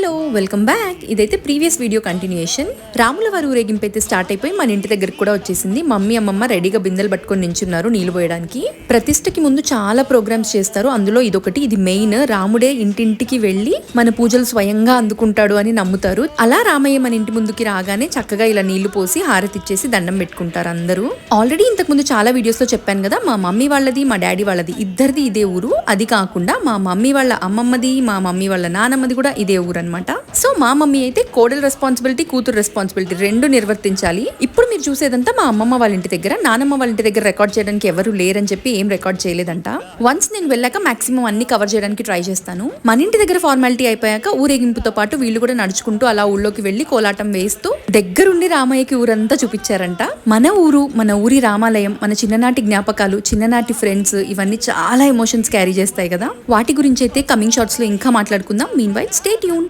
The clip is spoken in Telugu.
Hello welcome back. ఇదైతే ప్రీవియస్ వీడియో కంటిన్యూయేషన్. రాముల వారి ఊరేగింపు అయితే స్టార్ట్ అయిపోయి మన ఇంటి దగ్గరికి కూడా వచ్చేసింది. మమ్మీ అమ్మమ్మ రెడీగా బిందెలు పట్టుకొని నించున్నారు నీళ్లు పోయడానికి. ప్రతిష్టకి ముందు చాలా ప్రోగ్రామ్స్ చేస్తారు, అందులో ఇదొకటి. ఇది మెయిన్. రాముడే ఇంటింటికి వెళ్లి మన పూజలు స్వయంగా అందుకుంటాడు అని నమ్ముతారు. అలా రామయ్య మన ఇంటి ముందుకి రాగానే చక్కగా ఇలా నీళ్లు పోసి హారతి ఇచ్చేసి దండం పెట్టుకుంటారు అందరూ. ఆల్రెడీ ఇంతకు ముందు చాలా వీడియోస్ లో చెప్పాను కదా, మా మమ్మీ వాళ్ళది మా డాడీ వాళ్ళది ఇద్దరిది ఇదే ఊరు. అది కాకుండా మా మమ్మీ వాళ్ళ అమ్మమ్మది మా మమ్మీ వాళ్ళ నానమ్మది కూడా ఇదే ఊరు అనమాట. సో మా మమ్మీ అయితే కోడలు రెస్పాన్సిబిలిటీ కూతురు రెస్పాన్సిబిలిటీ రెండు నిర్వర్తించాలి. ఇప్పుడు మీరు చూసేదంతా మా అమ్మమ్మ వాళ్ళ ఇంటి దగ్గర. నానమ్మ వాళ్ళ ఇంటి దగ్గర రికార్డ్ చేయడానికి ఎవరు లేరని చెప్పి ఏం రికార్డ్ చేయలేదంట. వన్స్ నేను వెళ్ళాక మాక్సిమం అన్ని కవర్ చేయడానికి ట్రై చేస్తాను. మన ఇంటి దగ్గర ఫార్మాలిటీ అయిపోయాక ఊరేగింపుతో పాటు వీళ్ళు కూడా నడుచుకుంటూ అలా ఊళ్ళోకి వెళ్లి కోలాటం వేస్తూ దగ్గరుండి రామయ్యకి ఊరంతా చూపించారంట. మన ఊరు, మన ఊరి రామాలయం, మన చిన్ననాటి జ్ఞాపకాలు, చిన్ననాటి ఫ్రెండ్స్, ఇవన్నీ చాలా ఎమోషన్స్ క్యారీ చేస్తాయి కదా. వాటి గురించి అయితే కమింగ్ షార్ట్స్ లో ఇంకా మాట్లాడుకుందాం. Mean while stay tune.